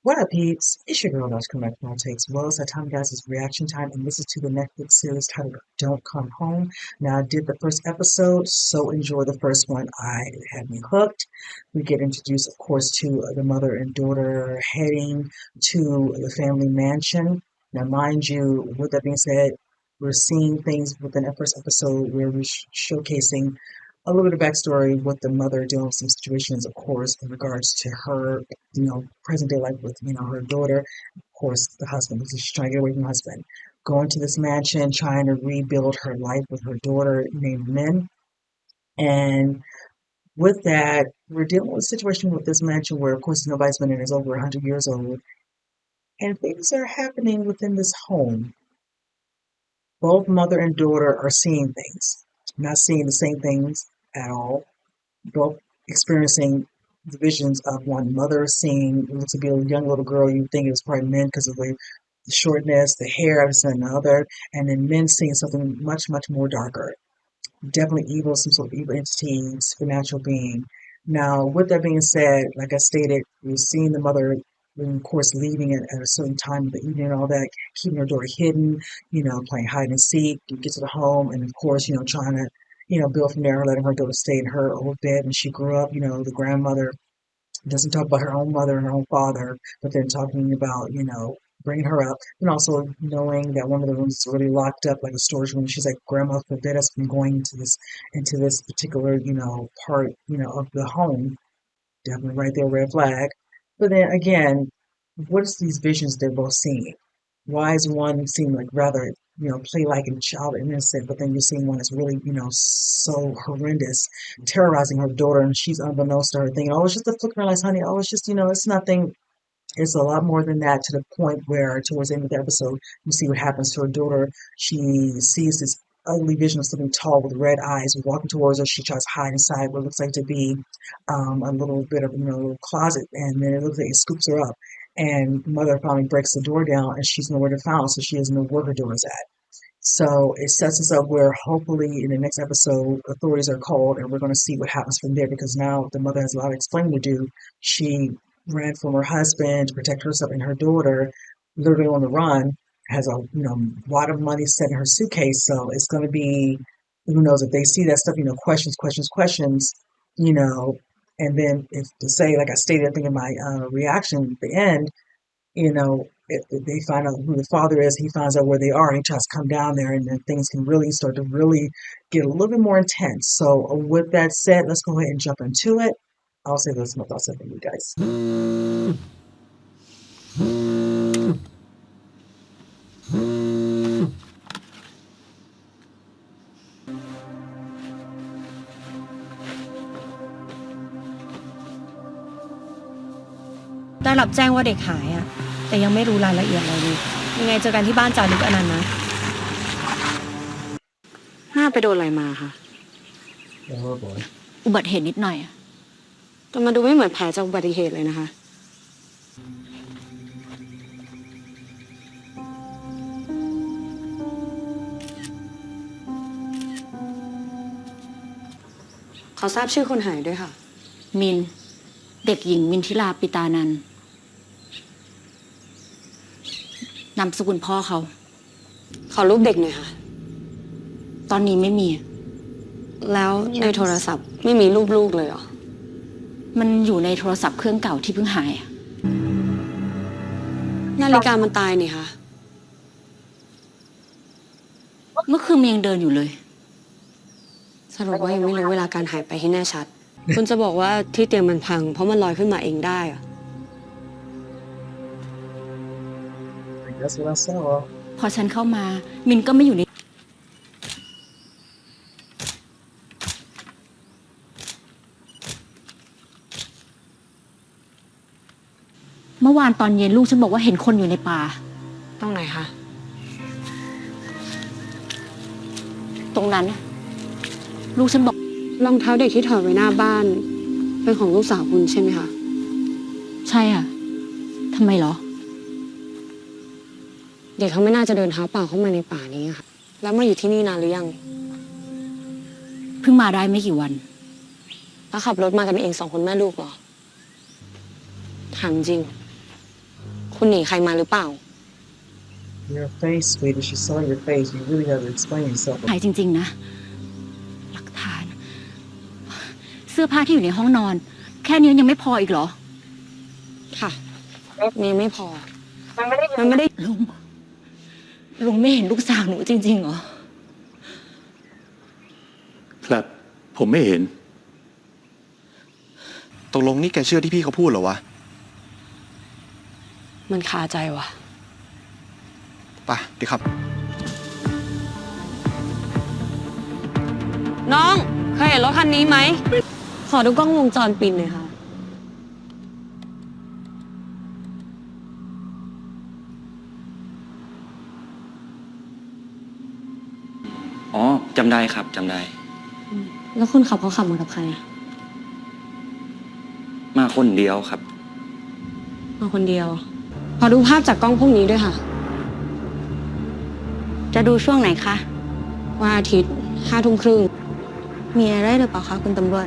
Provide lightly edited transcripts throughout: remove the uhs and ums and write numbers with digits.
What up, peeps? It's your girl, Dr. Correct All Takes. Well, it's that time, guys. It's reaction time, and this is to the Netflix series titled Don't Come Home. Now, I did the first episode, so enjoy the first one. I had me hooked. We get introduced, of course, to the mother and daughter heading to the family mansion. Now, mind you, with that being said, we're seeing things within that first episode where we're showcasing a little bit of backstory with the mother dealing with some situations, of course, in regards to her, present day life with, her daughter, of course, the husband, because she's trying to get away from the husband, going to this mansion, trying to rebuild her life with her daughter named Min. And with that, we're dealing with a situation with this mansion where, of course, nobody's been in it, is over 100 years old, and things are happening within this home. Both mother and daughter are seeing things, not seeing the same things at all, both experiencing the visions of one mother seeing what looks to be a young little girl. You think it was probably men because of the shortness, the hair, and the other, and then men seeing something much, much more darker. Definitely evil, some sort of evil entity, supernatural being. Now, with that being said, like I stated, we've seen the mother, of course, leaving at a certain time of the evening and all that, keeping her daughter hidden, playing hide and seek, you get to the home, and of course, trying to, build from there, letting her daughter stay in her old bed. And she grew up, the grandmother doesn't talk about her own mother and her own father, but then talking about, bringing her up, and also knowing that one of the rooms is really locked up, like a storage room. She's like, "Grandma forbid us from going into this particular, part, of the home." Definitely right there, red flag. But then again, what is these visions they're both seeing? Why is one seem like rather, play like a child innocent, but then you're seeing one that's really, so horrendous, terrorizing her daughter, and she's unbeknownst to her thinking, oh, it's just a flicker of lights, honey. Oh, it's just, it's nothing. It's a lot more than that, to the point where towards the end of the episode, you see what happens to her daughter. She sees this ugly vision of something tall with red eyes walking towards her. She tries to hide inside what looks like to be a little bit of, a little closet, and then it looks like it scoops her up. And mother finally breaks the door down, and she's nowhere to find, so she doesn't know where her daughter's at. So it sets us up where hopefully in the next episode, authorities are called and we're going to see what happens from there, because now the mother has a lot of explaining to do. She ran from her husband to protect herself and her daughter, literally on the run, has a lot of money set in her suitcase. So it's going to be, who knows, if they see that stuff, questions, questions, questions, you know, and then if to say, like I stated, I think in my reaction at the end, if they find out who the father is, he finds out where they are, and he tries to come down there, and then things can really start to really get a little bit more intense. So with that said, let's go ahead and jump into it. I'll say this, my thoughts for you guys. ได้รับแจ้งว่าเด็กหายอะแต่ยังไม่รู้รายละเอียดอะไรเลยยังไงเจอกันที่บ้านจารึกอนันต์นะหน้าไปโดนอะไรมาคะ Oh boy. อุบัติเหตุนิดหน่อยอะแต่มันดูไม่เหมือนแผลจากอุบัติเหตุเลยนะคะขอทราบชื่อคนหายด้วยค่ะมินเด็กหญิงมินทิลาปิตานันท์นามสกุลพ่อเขาขอรูปเด็กหน่อยค่ะตอนนี้ไม่มีแล้วในโทรศัพท์ไม่มีรูปลูกเลยเหรอมันอยู่ในโทรศัพท์เครื่องเก่าที่เพิ่งหายอะนาฬิกามันตายนี่คะเมื่อคืนมันยังเดินอยู่เลยสรุปว่ายังไม่รู้เวลาการหายไปให้แน่ชัดคุณจะบอกว่าที่เตียงมันพังเพราะมันลอยขึ้นมาเองได้อะ That's what I saw. พอฉันเข้ามามินก็ไม่อยู่ในเมื่อวานตอนเย็นลูกฉันบอกว่าเห็นคนอยู่ในป่าตรงไหนคะตรงนั้นลูกฉันบอกรองเท้าเด็กที่ถอดไว้หน้าบ้านเป็นของลูกสาวคุณใช่ไหมคะใช่ค่ะทำไมเหรอเด็กเขาไม่น่าจะเดินเท้าเปล่าเข้ามาในป่านี้ค่ะแล้วมาอยู่ที่นี่นานหรือยังเพิ่งมาได้ไม่กี่วันแล้วขับรถมากันเอง2 คนแม่ลูกเหรอถามจริง คุณหนีใครมาหรือเปล่า Your face, sweetie. She saw your face. You really have to explain yourself. หายจริงๆนะหลักฐาน เสื้อผ้าที่อยู่ในห้องนอน แค่นี้ยังไม่พออีกเหรอ ค่ะมีไม่พอ มันไม่ได้ ลุงไม่เห็นลูกสาวหนูจริงๆเหรอ ครับ ผมไม่เห็น ตกลงนี่แกเชื่อที่พี่เขาพูดเหรอวะ มันคาใจว่ะ ไปดีครับ น้องเคยเห็นรถคันนี้ไหม ขอดูกล้องวงจรปิดหน่อยค่ะ อ๋อจำได้ครับจำได้ แล้วคนขับเขาขับมากับใครอะ มาคนเดียวครับ มาคนเดียว ขอดูภาพจากกล้องพวกนี้ด้วยค่ะ จะดูช่วงไหนคะ วันอาทิตย์5:30 มีอะไรหรือเปล่าคะคุณตำรวจ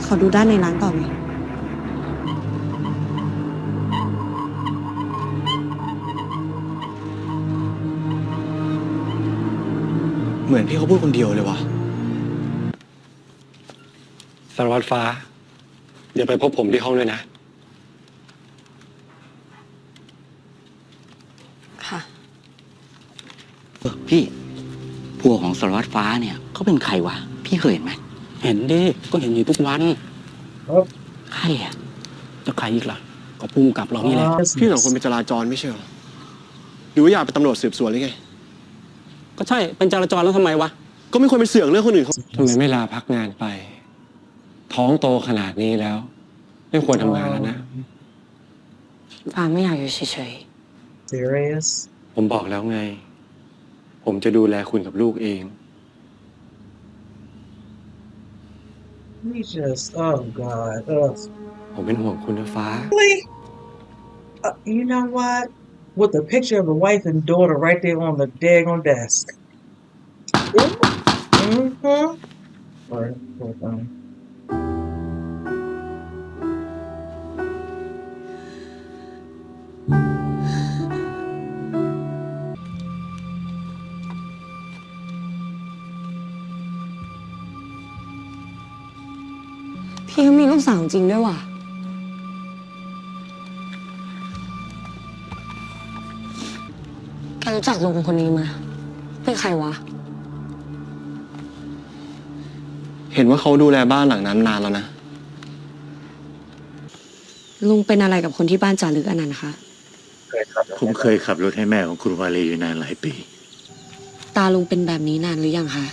ขอดูด้านในร้านต่อไหม เหมือนพี่เขาพูดคนเดียวเลยวะ สารวัตรฟ้า เดี๋ยวไปพบผมที่ห้องด้วยนะ ค่ะ พี่พวกของสารวัตรฟ้าเนี่ยเขาเป็นใครวะ พี่เคยเห็นไหม เห็นดิ ก็เห็นอยู่ทุกวัน ใครอ่ะ จะใครอีกล่ะ ก็พุ่งกลับเรานี่แหละ พี่สองคนเป็นจราจรไม่ใช่เหรอหรือว่าอยากเป็นตำรวจสืบสวนหรือไง ก็ใช่ เป็นจราจรแล้วทำไมวะ ก็ไม่ควรไปเสือกเรื่องคนอื่นเขา ทำไมไม่ลาพักงานไป ท้องโตขนาดนี้แล้ว ไม่ควรทำงานแล้วนะ ฟ้าไม่อยากอยู่เฉย Serious? ผมบอกแล้วไง ผมจะดูแลคุณกับลูกเอง We just, oh God. Ugh. ผมเป็นห่วงคุณนะฟ้า Really? You know what? With the picture of the wife and daughter right there on the daggone desk. Mm-hmm. Or,ๆ พี่เขามีลูกสาวจริงด้วยว่ะ แกรู้จักลุงคนนี้ไหมเป็นใครวะ เห็นว่าเขาดูแลบ้านหลังนั้นนานแล้วนะ ลุงเป็นอะไรกับคนที่บ้านจารึกอันนั้นคะ ผมเคยขับรถให้แม่ของคุณวาลีอยู่นานหลายปี ตาลุงเป็นแบบนี้นานหรือยังคะ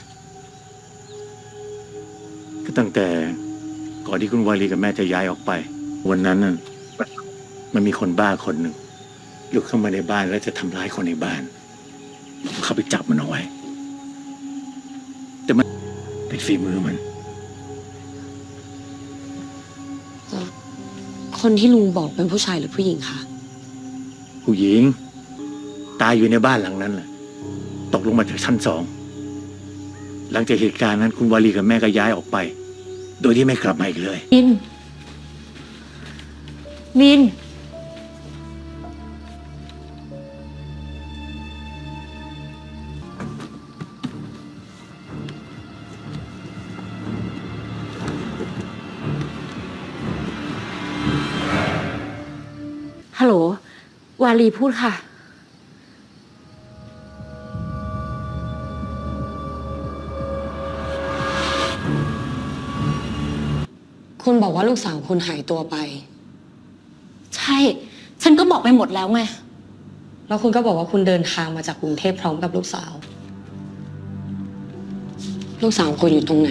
ก็ตั้งแต่ก่อนที่คุณวาลีกับแม่จะย้ายออกไป วันนั้นน่ะมันมีคนบ้าคนหนึ่งลุกเข้ามาในบ้านแล้วจะทำร้ายคนในบ้านผมเข้าไปจับมันเอาไว้ แต่มันเป็นฝีมือมัน คนที่ลุงบอกเป็นผู้ชายหรือผู้หญิงคะ ผู้หญิง ตายอยู่ในบ้านหลังนั้นแหละตกลงมาจากชั้น2 หลังจากเหตุการณ์นั้นคุณวาลีกับแม่ก็ย้ายออกไป โดยที่ไม่กลับมาอีกเลย มิน ฮัลโหล วาลีพูดค่ะ คุณบอกว่าลูกสาวคุณหายตัวไป ใช่ ฉันก็บอกไปหมดแล้วไง แล้วคุณก็บอกว่าคุณเดินทางมาจากกรุงเทพพร้อมกับลูกสาว ลูกสาวคุณอยู่ตรงไหน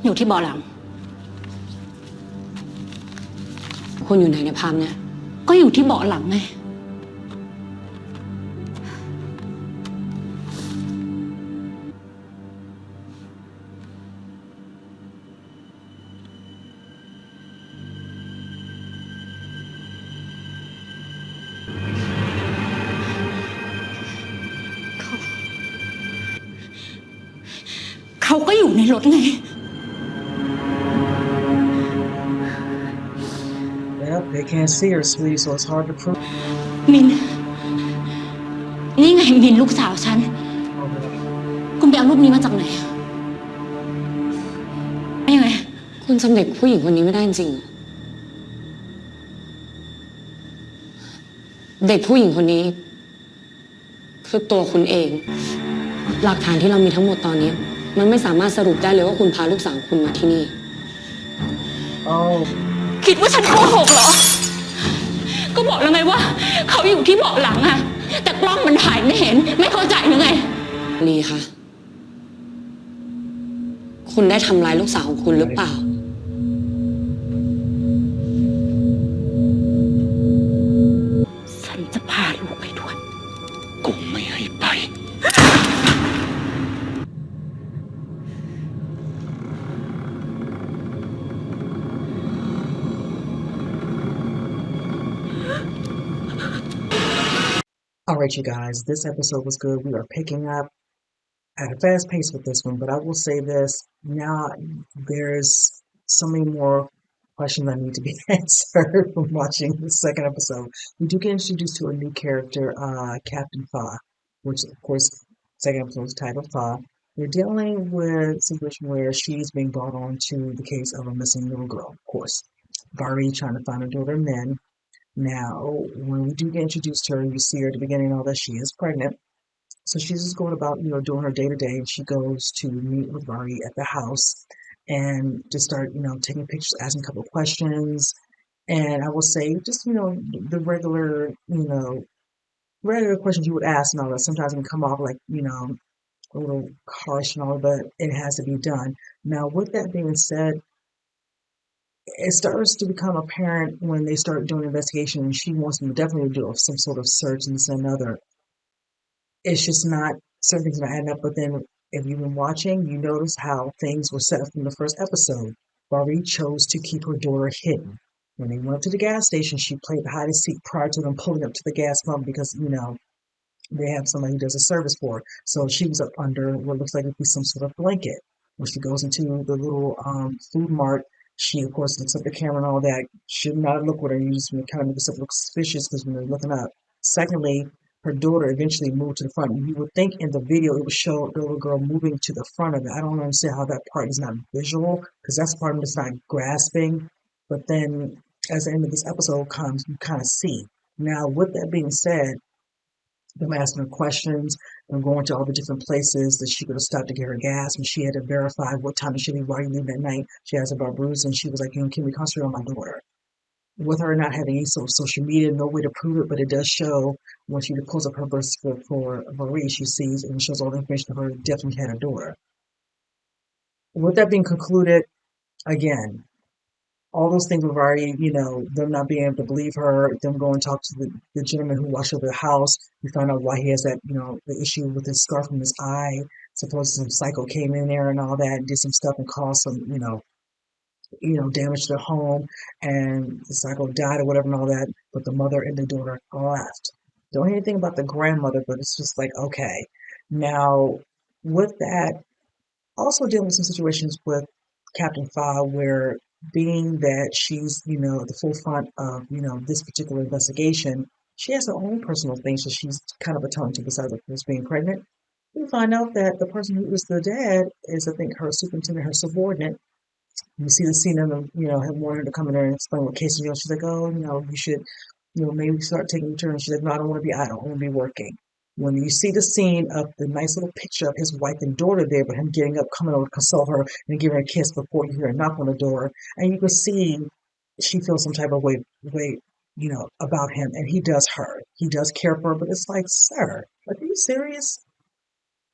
อยู่ที่เบาะหลัง คุณอยู่ไหนในภาพเนี่ย ก็อยู่ที่เบาะหลังไง เขาก็อยู่ในรถไง They can't see her, sweetie, so it's hard to prove. มิน นี่ไงมินลูกสาวฉัน Oh, boy. คุณไปเอารูปนี้มาจากไหนยังไง คุณจำเด็กผู้หญิงคนนี้ไม่ได้จริงๆเด็กผู้หญิงคนนี้ คือตัวคุณเอง หลักฐานที่เรามีทั้งหมดตอนนี้ มันไม่สามารถสรุปได้เลยว่าคุณพาลูกสาวคุณมาที่นี่ Oh, คิดว่าฉันโกหกเหรอ ก็บอกแล้วไงว่า เขาอยู่ที่เบาะหลังอะแต่กล้องมันถ่ายไม่เห็น ไม่เข้าใจหรือไง ลีคะคุณได้ทำร้ายลูกสาวของคุณหรือเปล่า ฉันจะพาลูกไปด้วย กูไม่ให้ไป all right, you guys. This episode was good. We are picking up at a fast pace with this one, but I will say this. Now there's so many more questions that need to be answered from watching the second episode. We do get introduced to a new character, Captain Fa, which of course, second episode is titled Fa. We're dealing with a situation where she's being brought on to the case of a missing little girl, of course. Vari trying to find her daughter Min. Now, when we do get introduced to her, you see her at the beginning and all that, she is pregnant. So she's just going about, doing her day to day, and she goes to meet with Vari at the house and just start, taking pictures, asking a couple of questions. And I will say, just, the regular questions you would ask and all that. Sometimes it can come off like, a little harsh and all, but it has to be done. Now, with that being said, it starts to become apparent when they start doing an investigation, and she wants them to definitely do some sort of search and this and another. It's just not, certain things not adding up, but then if you've been watching, you notice how things were set up from the first episode. Barbie chose to keep her daughter hidden. When they went to the gas station, she played hide and seek prior to them pulling up to the gas pump because, they have somebody who does a service for her. So she was up under what looks like it'd be some sort of blanket. When she goes into the little food mart, she of course looks up the camera and all that. Should not look with her. You just kind of make yourself look suspicious because when they're looking up. Secondly, her daughter eventually moved to the front. You would think in the video it would show the little girl moving to the front of it. I don't understand how that part is not visual because that's the part that's not grasping. But then as the end of this episode comes, you kind of see. Now, with that being said, them asking her questions and going to all the different places that she could have stopped to get her gas, and she had to verify what time she leave, why you leave at night. She has about bruise, and she was like, can we concentrate on my daughter? With her not having any sort of social media, no way to prove it, but it does show when she pulls up her birth certificate for Marie, she sees and shows all the information of her definitely had a daughter. With that being concluded, again, all those things with Vari, them not being able to believe her, them going to talk to the gentleman who watched over the house. We found out why he has that, the issue with his scar from his eye. Supposedly some psycho came in there and all that and did some stuff and caused some, damage to the home, and the psycho died or whatever and all that. But the mother and the daughter left. Don't hear anything about the grandmother, but it's just like, okay. Now, with that, also dealing with some situations with Captain Fa where being that she's, at the forefront of, this particular investigation, she has her own personal things that she's kind of atoning to besides of course being pregnant. We find out that the person who is the dad is, I think, her superintendent, her subordinate. You see the scene of them, him wanting her to come in there and explain what case, she's like, oh, you should, maybe start taking turns. She's like, no, I don't want to be idle. I want to be working. When you see the scene of the nice little picture of his wife and daughter there, but him getting up, coming over to console her and give her a kiss before you hear a knock on the door, and you can see she feels some type of way, about him, and he does her. He does care for her, but it's like, sir, like, are you serious?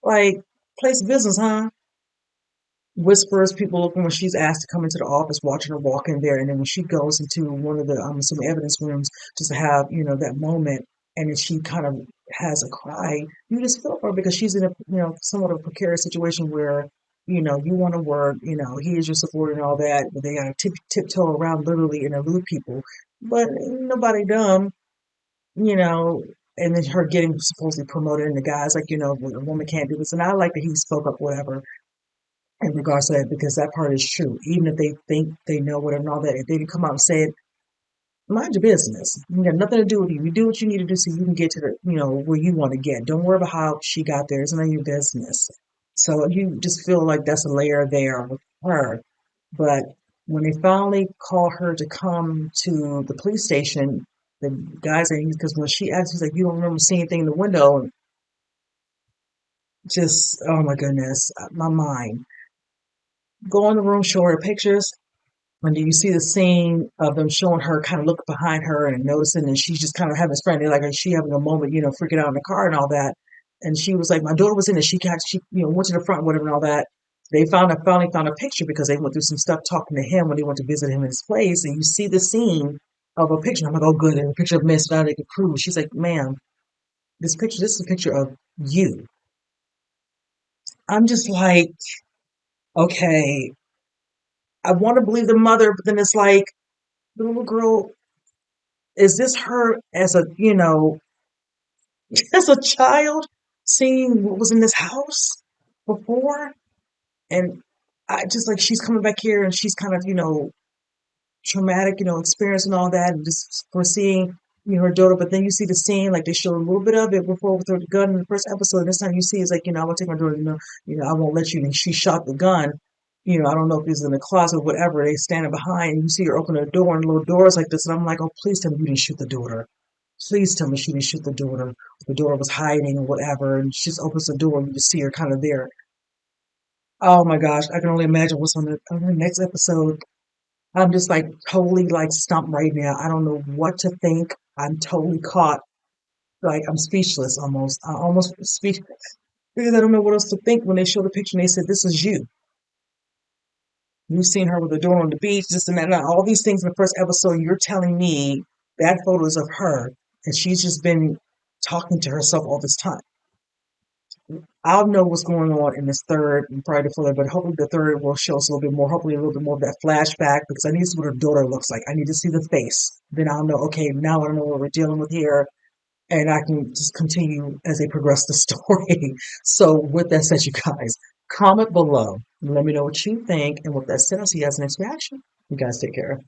Like, place of business, huh? Whispers, people looking when she's asked to come into the office, watching her walk in there, and then when she goes into one of the some evidence rooms just to have that moment, and then she kind of has a cry, you just feel for her because she's in a somewhat of a precarious situation where you want to work, he is your support and all that, but they got to tiptoe around literally and elude people, but ain't nobody dumb, and then her getting supposedly promoted, and the guy's like, a woman can't do this, and I like that he spoke up, whatever in regards to that, because that part is true. Even if they think they know whatever and all that, if they didn't come out and say it, mind your business. You got nothing to do with you. You do what you need to do so you can get to the, where you want to get. Don't worry about how she got there. It's none of your business. So you just feel like that's a layer there with her. But when they finally call her to come to the police station, the guys are, because when she asked, he's like, you don't remember seeing anything in the window? And just, oh my goodness, my mind. Go in the room, show her pictures. When do you see the scene of them showing her kind of looking behind her and noticing, and she's just kind of having this friend, like she having a moment, freaking out in the car and all that. And she was like, my daughter was in it. She went to the front, whatever, and all that. They finally found a picture because they went through some stuff talking to him when they went to visit him in his place. And you see the scene of a picture. I'm like, oh, good. And a picture of Miss now they can prove. She's like, ma'am, this is a picture of you. I'm just like, okay, I want to believe the mother, but then it's like, the little girl, is this her as a, as a child seeing what was in this house before? And I just like, she's coming back here and she's kind of, traumatic, experience and all that, and just foreseeing, her daughter. But then you see the scene, like they showed a little bit of it before with her gun in the first episode. And this time you see it's like, I want to take my daughter, I won't let you. And she shot the gun. I don't know if he's in the closet or whatever. They standing behind, and you see her open the door, and the little doors like this. And I'm like, oh, please tell me you didn't shoot the daughter. Please tell me she didn't shoot the daughter. The daughter was hiding or whatever, and she just opens the door, and you just see her kind of there. Oh my gosh, I can only imagine what's on the next episode. I'm just like totally like stumped right now. I don't know what to think. I'm totally caught. Like I'm speechless almost. I almost speechless because I don't know what else to think when they show the picture and they said, this is you. You've seen her with the door on the beach, this and that, and all these things in the first episode. You're telling me that photo is of her and she's just been talking to herself all this time. I'll know what's going on in this third and probably the fourth, but hopefully the third will show us a little bit more, hopefully a little bit more of that flashback because I need to see what her daughter looks like. I need to see the face. Then I'll know, okay, now I know what we're dealing with here. And I can just continue as they progress the story. So with that said, you guys, comment below. Let me know what you think. And with that said, I'll see you guys next reaction. You guys take care.